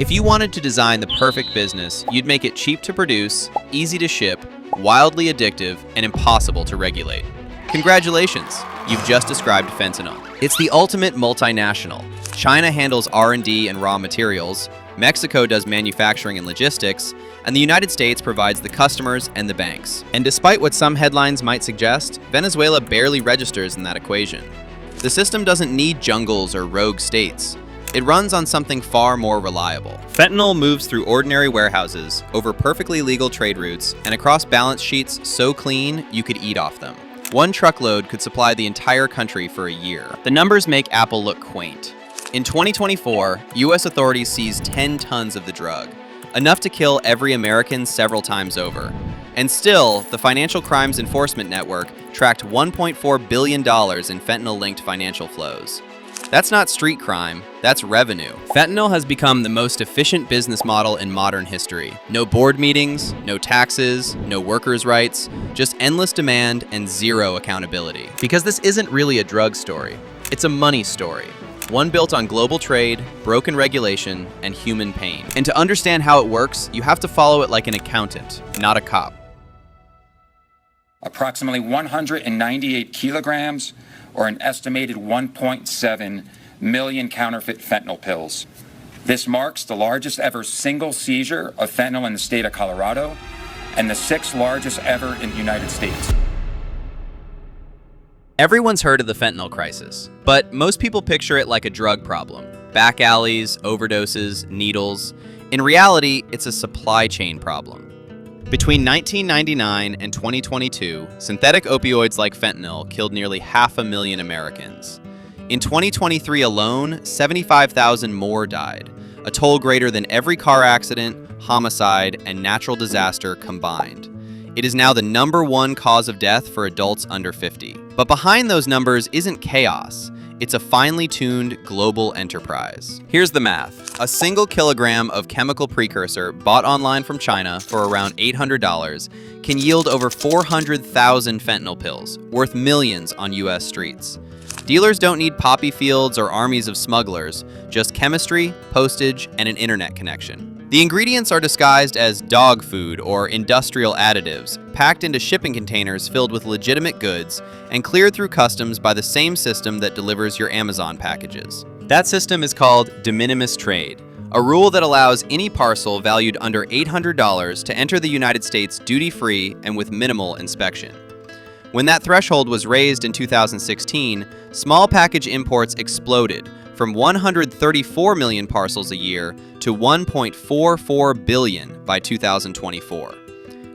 If you wanted to design the perfect business, you'd make it cheap to produce, easy to ship, wildly addictive, and impossible to regulate. Congratulations, you've just described fentanyl. It's the ultimate multinational. China handles R&D and raw materials, Mexico does manufacturing and logistics, and the United States provides the customers and the banks. And despite what some headlines might suggest, Venezuela barely registers in that equation. The system doesn't need jungles or rogue states. It runs on something far more reliable. Fentanyl moves through ordinary warehouses, over perfectly legal trade routes, and across balance sheets so clean you could eat off them. One truckload could supply the entire country for a year. The numbers make Apple look quaint. In 2024, US authorities seized 10 tons of the drug, enough to kill every American several times over. And still, the Financial Crimes Enforcement Network tracked $1.4 billion in fentanyl-linked financial flows. That's not street crime, that's revenue. Fentanyl has become the most efficient business model in modern history. No board meetings, no taxes, no workers' rights, just endless demand and zero accountability. Because this isn't really a drug story, it's a money story. One built on global trade, broken regulation, and human pain. And to understand how it works, you have to follow it like an accountant, not a cop. Approximately 198 kilograms, or an estimated 1.7 million counterfeit fentanyl pills. This marks the largest ever single seizure of fentanyl in the state of Colorado and the 6th largest ever in the United States. Everyone's heard of the fentanyl crisis, but most people picture it like a drug problem. Back alleys, overdoses, needles. In reality, it's a supply chain problem. Between 1999 and 2022, synthetic opioids like fentanyl killed nearly 500,000 Americans. In 2023 alone, 75,000 more died, a toll greater than every car accident, homicide, and natural disaster combined. It is now the #1 cause of death for adults under 50. But behind those numbers isn't chaos. It's a finely tuned global enterprise. Here's the math. A single kilogram of chemical precursor bought online from China for around $800 can yield over 400,000 fentanyl pills, worth millions on US streets. Dealers don't need poppy fields or armies of smugglers, just chemistry, postage, and an internet connection. The ingredients are disguised as dog food or industrial additives, packed into shipping containers filled with legitimate goods, and cleared through customs by the same system that delivers your Amazon packages. That system is called de minimis trade, a rule that allows any parcel valued under $800 to enter the United States duty-free and with minimal inspection. When that threshold was raised in 2016, small package imports exploded from 134 million parcels a year to 1.44 billion by 2024.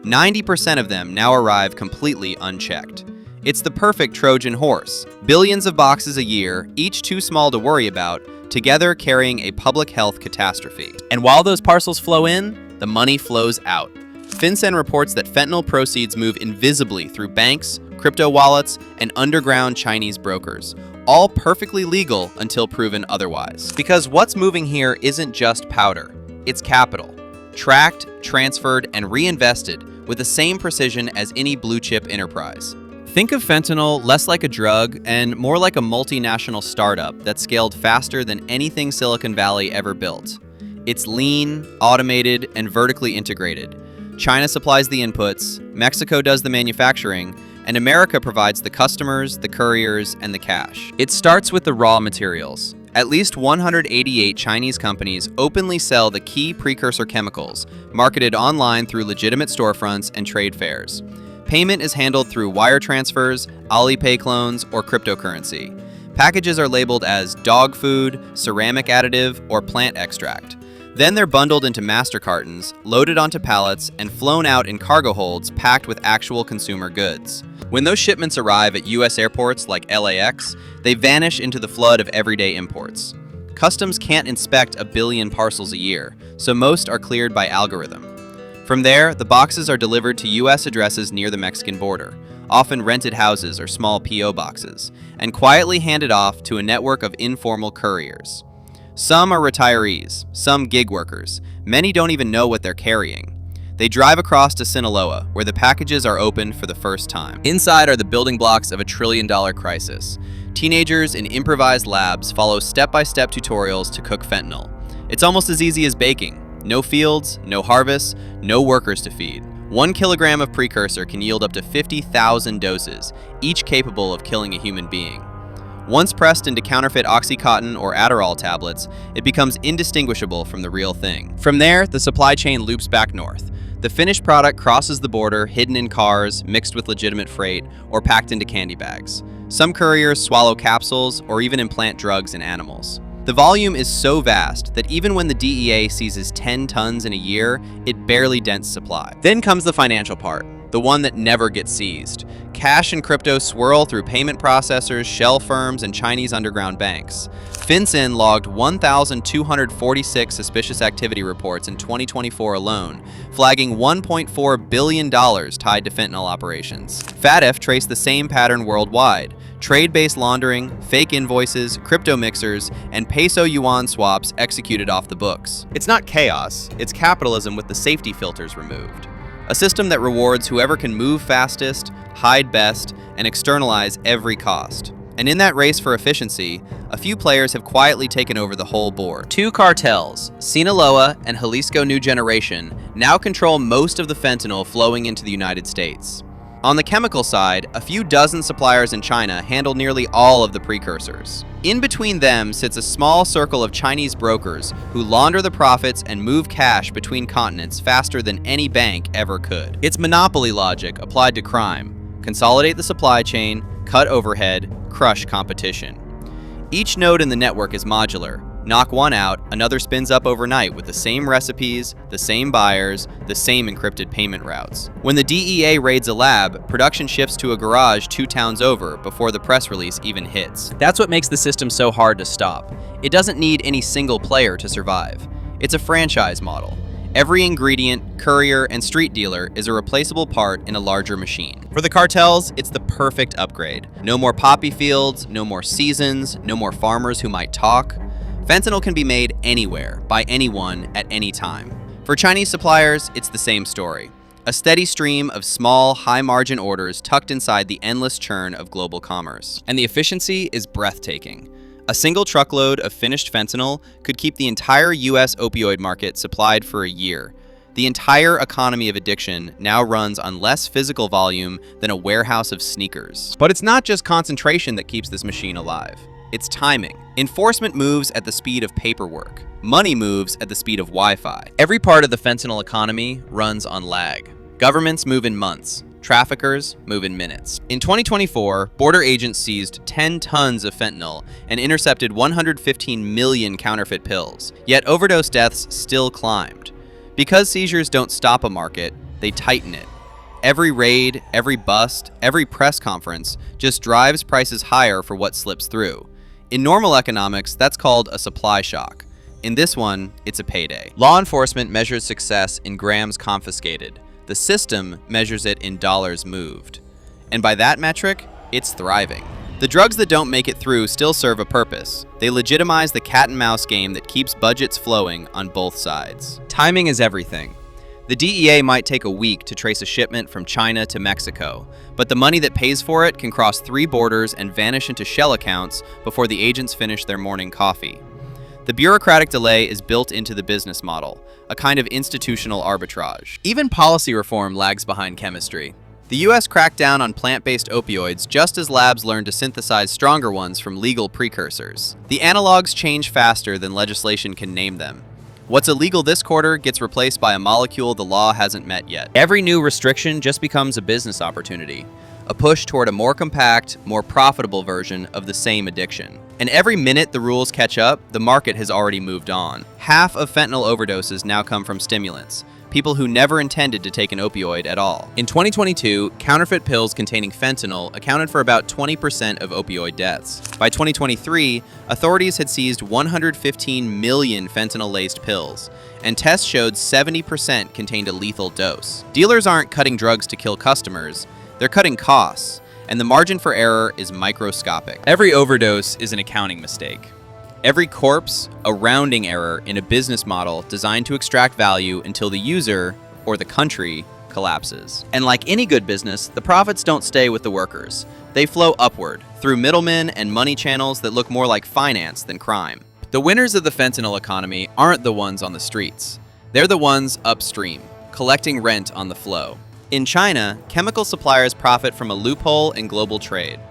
90% of them now arrive completely unchecked. It's the perfect Trojan horse. Billions of boxes a year, each too small to worry about, together carrying a public health catastrophe. And while those parcels flow in, the money flows out. FinCEN reports that fentanyl proceeds move invisibly through banks, crypto wallets, and underground Chinese brokers, all perfectly legal until proven otherwise. Because what's moving here isn't just powder, it's capital. Tracked, transferred, and reinvested with the same precision as any blue-chip enterprise. Think of fentanyl less like a drug and more like a multinational startup that scaled faster than anything Silicon Valley ever built. It's lean, automated, and vertically integrated. China supplies the inputs, Mexico does the manufacturing, and America provides the customers, the couriers, and the cash. It starts with the raw materials. At least 188 Chinese companies openly sell the key precursor chemicals, marketed online through legitimate storefronts and trade fairs. Payment is handled through wire transfers, Alipay clones, or cryptocurrency. Packages are labeled as dog food, ceramic additive, or plant extract. Then they're bundled into master cartons, loaded onto pallets, and flown out in cargo holds packed with actual consumer goods. When those shipments arrive at US airports like LAX, they vanish into the flood of everyday imports. Customs can't inspect a billion parcels a year, so most are cleared by algorithm. From there, the boxes are delivered to US addresses near the Mexican border, often rented houses or small PO boxes, and quietly handed off to a network of informal couriers. Some are retirees, some gig workers. Many don't even know what they're carrying. They drive across to Sinaloa, where the packages are opened for the first time. Inside are the building blocks of a trillion-dollar crisis. Teenagers in improvised labs follow step-by-step tutorials to cook fentanyl. It's almost as easy as baking. No fields, no harvests, no workers to feed. 1 kilogram of precursor can yield up to 50,000 doses, each capable of killing a human being. Once pressed into counterfeit Oxycontin or Adderall tablets, it becomes indistinguishable from the real thing. From there, the supply chain loops back north. The finished product crosses the border, hidden in cars, mixed with legitimate freight, or packed into candy bags. Some couriers swallow capsules or even implant drugs in animals. The volume is so vast that even when the DEA seizes 10 tons in a year, it barely dents supply. Then comes the financial part, the one that never gets seized. Cash and crypto swirl through payment processors, shell firms, and Chinese underground banks. FinCEN logged 1,246 suspicious activity reports in 2024 alone, flagging $1.4 billion tied to fentanyl operations. FATF traced the same pattern worldwide. Trade-based laundering, fake invoices, crypto mixers, and peso-yuan swaps executed off the books. It's not chaos, it's capitalism with the safety filters removed. A system that rewards whoever can move fastest, hide best, and externalize every cost. And in that race for efficiency, a few players have quietly taken over the whole board. 2 cartels, Sinaloa and Jalisco New Generation, now control most of the fentanyl flowing into the United States. On the chemical side, a few dozen suppliers in China handle nearly all of the precursors. In between them sits a small circle of Chinese brokers who launder the profits and move cash between continents faster than any bank ever could. It's monopoly logic applied to crime. Consolidate the supply chain, cut overhead, crush competition. Each node in the network is modular. Knock one out, another spins up overnight with the same recipes, the same buyers, the same encrypted payment routes. When the DEA raids a lab, production shifts to a garage 2 towns over before the press release even hits. That's what makes the system so hard to stop. It doesn't need any single player to survive. It's a franchise model. Every ingredient, courier, and street dealer is a replaceable part in a larger machine. For the cartels, it's the perfect upgrade. No more poppy fields, no more seasons, no more farmers who might talk. Fentanyl can be made anywhere, by anyone, at any time. For Chinese suppliers, it's the same story. A steady stream of small, high-margin orders tucked inside the endless churn of global commerce. And the efficiency is breathtaking. A single truckload of finished fentanyl could keep the entire US opioid market supplied for a year. The entire economy of addiction now runs on less physical volume than a warehouse of sneakers. But it's not just concentration that keeps this machine alive. It's timing. Enforcement moves at the speed of paperwork. Money moves at the speed of Wi-Fi. Every part of the fentanyl economy runs on lag. Governments move in months. Traffickers move in minutes. In 2024, border agents seized 10 tons of fentanyl and intercepted 115 million counterfeit pills. Yet overdose deaths still climbed. Because seizures don't stop a market, they tighten it. Every raid, every bust, every press conference just drives prices higher for what slips through. In normal economics, that's called a supply shock. In this one, it's a payday. Law enforcement measures success in grams confiscated. The system measures it in dollars moved. And by that metric, it's thriving. The drugs that don't make it through still serve a purpose. They legitimize the cat and mouse game that keeps budgets flowing on both sides. Timing is everything. The DEA might take a week to trace a shipment from China to Mexico, but the money that pays for it can cross 3 borders and vanish into shell accounts before the agents finish their morning coffee. The bureaucratic delay is built into the business model, a kind of institutional arbitrage. Even policy reform lags behind chemistry. The US cracked down on plant-based opioids just as labs learned to synthesize stronger ones from legal precursors. The analogs change faster than legislation can name them. What's illegal this quarter gets replaced by a molecule the law hasn't met yet. Every new restriction just becomes a business opportunity, a push toward a more compact, more profitable version of the same addiction. And every minute the rules catch up, the market has already moved on. Half of fentanyl overdoses now come from stimulants, people who never intended to take an opioid at all. In 2022, counterfeit pills containing fentanyl accounted for about 20% of opioid deaths. By 2023, authorities had seized 115 million fentanyl-laced pills, and tests showed 70% contained a lethal dose. Dealers aren't cutting drugs to kill customers, they're cutting costs, and the margin for error is microscopic. Every overdose is an accounting mistake. Every corpse, a rounding error in a business model designed to extract value until the user, or the country, collapses. And like any good business, the profits don't stay with the workers. They flow upward, through middlemen and money channels that look more like finance than crime. The winners of the fentanyl economy aren't the ones on the streets. They're the ones upstream, collecting rent on the flow. In China, chemical suppliers profit from a loophole in global trade.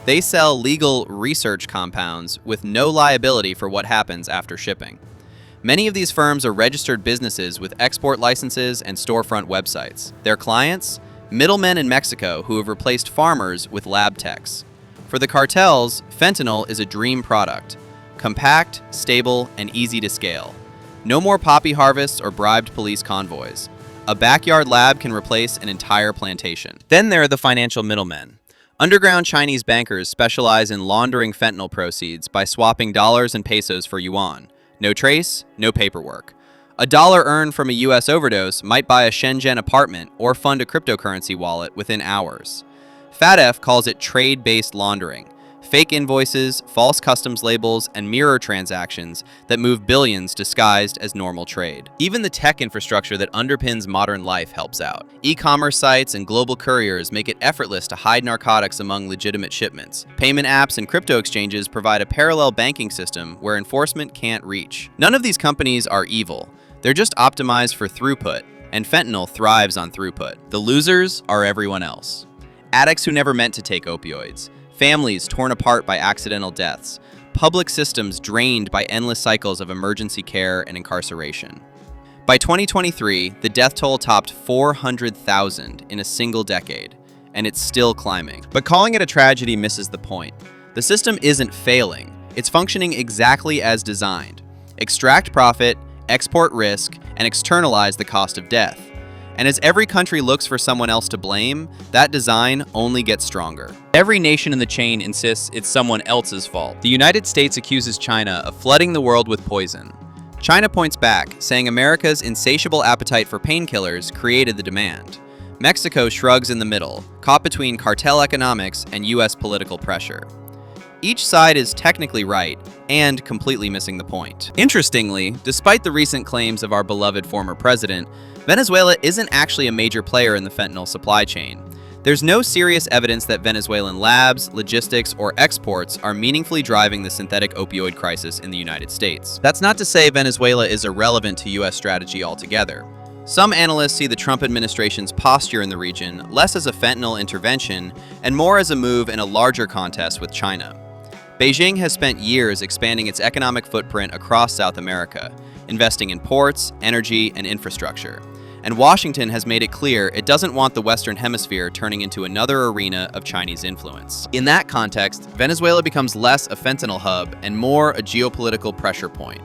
They sell legal research compounds with no liability for what happens after shipping. Many of these firms are registered businesses with export licenses and storefront websites. Their clients? Middlemen in Mexico who have replaced farmers with lab techs. For the cartels, fentanyl is a dream product. Compact, stable, and easy to scale. No more poppy harvests or bribed police convoys. A backyard lab can replace an entire plantation. Then there are the financial middlemen. Underground Chinese bankers specialize in laundering fentanyl proceeds by swapping dollars and pesos for yuan. No trace, no paperwork. A dollar earned from a US overdose might buy a Shenzhen apartment or fund a cryptocurrency wallet within hours. FATF calls it trade-based laundering. Fake invoices, false customs labels, and mirror transactions that move billions disguised as normal trade. Even the tech infrastructure that underpins modern life helps out. E-commerce sites and global couriers make it effortless to hide narcotics among legitimate shipments. Payment apps and crypto exchanges provide a parallel banking system where enforcement can't reach. None of these companies are evil. They're just optimized for throughput, and fentanyl thrives on throughput. The losers are everyone else. Addicts who never meant to take opioids. Families torn apart by accidental deaths, public systems drained by endless cycles of emergency care and incarceration. By 2023, the death toll topped 400,000 in a single decade, and it's still climbing. But calling it a tragedy misses the point. The system isn't failing, it's functioning exactly as designed. Extract profit, export risk, and externalize the cost of death. And as every country looks for someone else to blame, that design only gets stronger. Every nation in the chain insists it's someone else's fault. The United States accuses China of flooding the world with poison. China points back, saying America's insatiable appetite for painkillers created the demand. Mexico shrugs in the middle, caught between cartel economics and US political pressure. Each side is technically right, and completely missing the point. Interestingly, despite the recent claims of our beloved former president, Venezuela isn't actually a major player in the fentanyl supply chain. There's no serious evidence that Venezuelan labs, logistics, or exports are meaningfully driving the synthetic opioid crisis in the United States. That's not to say Venezuela is irrelevant to US strategy altogether. Some analysts see the Trump administration's posture in the region less as a fentanyl intervention and more as a move in a larger contest with China. Beijing has spent years expanding its economic footprint across South America, investing in ports, energy, and infrastructure. And Washington has made it clear it doesn't want the Western Hemisphere turning into another arena of Chinese influence. In that context, Venezuela becomes less a fentanyl hub and more a geopolitical pressure point.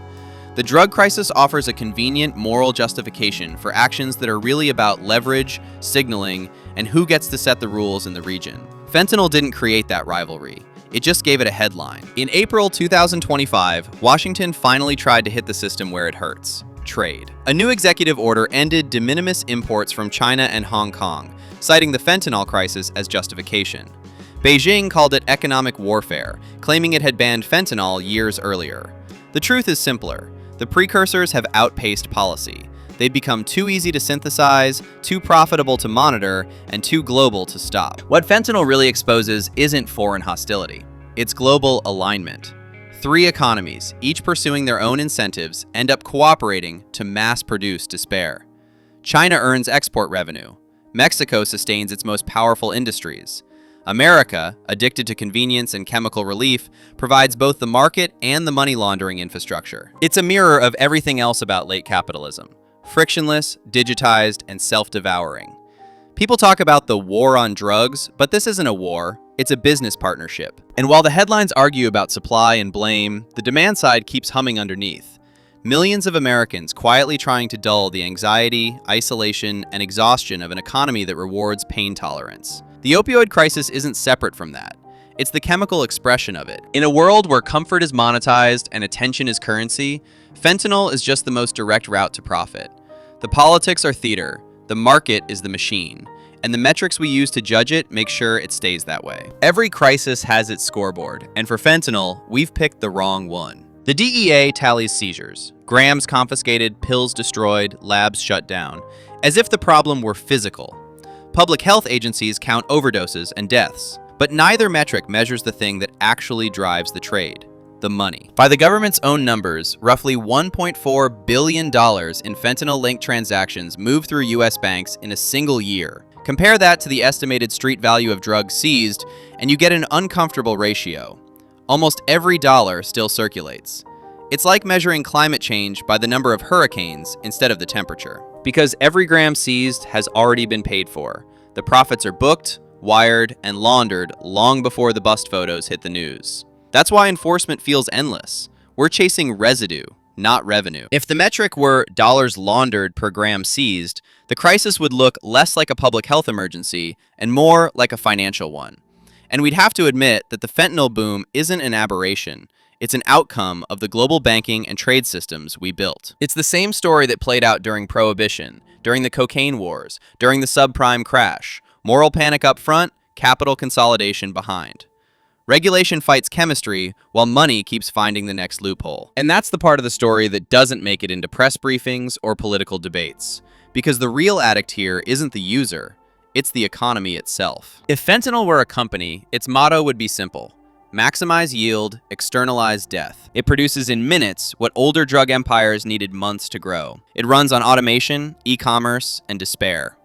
The drug crisis offers a convenient moral justification for actions that are really about leverage, signaling, and who gets to set the rules in the region. Fentanyl didn't create that rivalry. It just gave it a headline. In April 2025, Washington finally tried to hit the system where it hurts: trade. A new executive order ended de minimis imports from China and Hong Kong, citing the fentanyl crisis as justification. Beijing called it economic warfare, claiming it had banned fentanyl years earlier. The truth is simpler. The precursors have outpaced policy. They've become too easy to synthesize, too profitable to monitor, and too global to stop. What fentanyl really exposes isn't foreign hostility. It's global alignment. Three economies, each pursuing their own incentives, end up cooperating to mass-produce despair. China earns export revenue. Mexico sustains its most powerful industries. America, addicted to convenience and chemical relief, provides both the market and the money laundering infrastructure. It's a mirror of everything else about late capitalism. Frictionless, digitized, and self-devouring. People talk about the war on drugs, but this isn't a war, it's a business partnership. And while the headlines argue about supply and blame, the demand side keeps humming underneath. Millions of Americans quietly trying to dull the anxiety, isolation, and exhaustion of an economy that rewards pain tolerance. The opioid crisis isn't separate from that. It's the chemical expression of it. In a world where comfort is monetized and attention is currency, fentanyl is just the most direct route to profit. The politics are theater, the market is the machine, and the metrics we use to judge it make sure it stays that way. Every crisis has its scoreboard, and for fentanyl, we've picked the wrong one. The DEA tallies seizures, grams confiscated, pills destroyed, labs shut down, as if the problem were physical. Public health agencies count overdoses and deaths, but neither metric measures the thing that actually drives the trade: the money. By the government's own numbers, roughly $1.4 billion in fentanyl-linked transactions move through U.S. banks in a single year. Compare that to the estimated street value of drugs seized, and you get an uncomfortable ratio. Almost every dollar still circulates. It's like measuring climate change by the number of hurricanes instead of the temperature. Because every gram seized has already been paid for. The profits are booked, wired, and laundered long before the bust photos hit the news. That's why enforcement feels endless. We're chasing residue, not revenue. If the metric were dollars laundered per gram seized, the crisis would look less like a public health emergency and more like a financial one. And we'd have to admit that the fentanyl boom isn't an aberration. It's an outcome of the global banking and trade systems we built. It's the same story that played out during Prohibition, during the cocaine wars, during the subprime crash. Moral panic up front, capital consolidation behind. Regulation fights chemistry, while money keeps finding the next loophole. And that's the part of the story that doesn't make it into press briefings or political debates. Because the real addict here isn't the user, it's the economy itself. If fentanyl were a company, its motto would be simple. Maximize yield, externalize death. It produces in minutes what older drug empires needed months to grow. It runs on automation, e-commerce, and despair.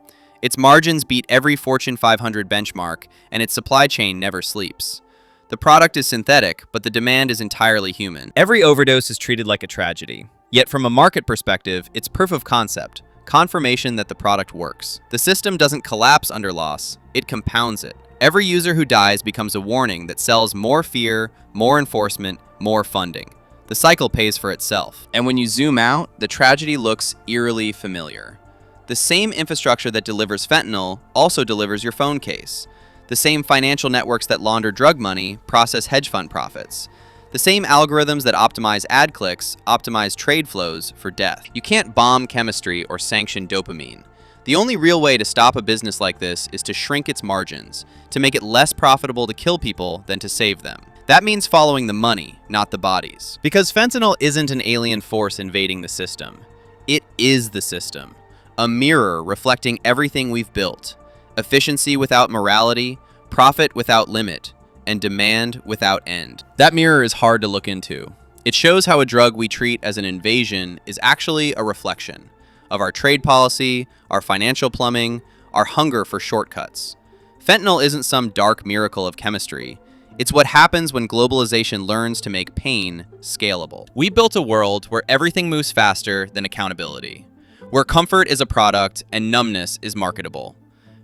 Its margins beat every Fortune 500 benchmark, and its supply chain never sleeps. The product is synthetic, but the demand is entirely human. Every overdose is treated like a tragedy. Yet from a market perspective, it's proof of concept, confirmation that the product works. The system doesn't collapse under loss, it compounds it. Every user who dies becomes a warning that sells more fear, more enforcement, more funding. The cycle pays for itself. And when you zoom out, the tragedy looks eerily familiar. The same infrastructure that delivers fentanyl also delivers your phone case. The same financial networks that launder drug money process hedge fund profits. The same algorithms that optimize ad clicks optimize trade flows for death. You can't bomb chemistry or sanction dopamine. The only real way to stop a business like this is to shrink its margins, to make it less profitable to kill people than to save them. That means following the money, not the bodies. Because fentanyl isn't an alien force invading the system. It is the system. A mirror reflecting everything we've built. Efficiency without morality, profit without limit, and demand without end. That mirror is hard to look into. It shows how a drug we treat as an invasion is actually a reflection of our trade policy, our financial plumbing, our hunger for shortcuts. Fentanyl isn't some dark miracle of chemistry. It's what happens when globalization learns to make pain scalable. We built a world where everything moves faster than accountability, where comfort is a product and numbness is marketable.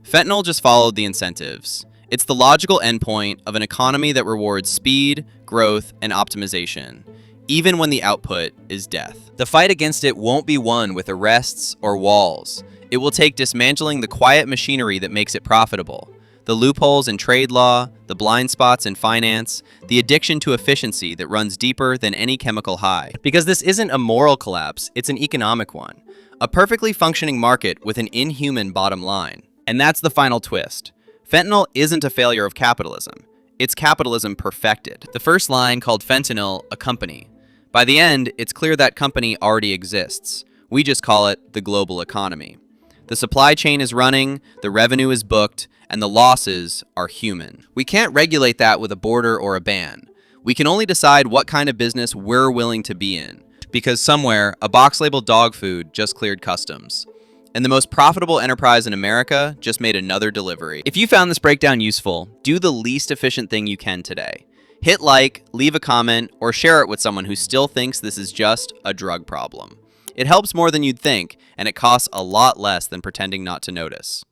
Fentanyl just followed the incentives. It's the logical endpoint of an economy that rewards speed, growth, and optimization, even when the output is death. The fight against it won't be won with arrests or walls. It will take dismantling the quiet machinery that makes it profitable. The loopholes in trade law, the blind spots in finance, the addiction to efficiency that runs deeper than any chemical high. Because this isn't a moral collapse, it's an economic one. A perfectly functioning market with an inhuman bottom line. And that's the final twist. Fentanyl isn't a failure of capitalism. It's capitalism perfected. The first line called fentanyl a company. By the end, it's clear that company already exists. We just call it the global economy. The supply chain is running, the revenue is booked, and the losses are human. We can't regulate that with a border or a ban. We can only decide what kind of business we're willing to be in. Because somewhere, a box labeled dog food just cleared customs. And the most profitable enterprise in America just made another delivery. If you found this breakdown useful, do the least efficient thing you can today. Hit like, leave a comment, or share it with someone who still thinks this is just a drug problem. It helps more than you'd think, and it costs a lot less than pretending not to notice.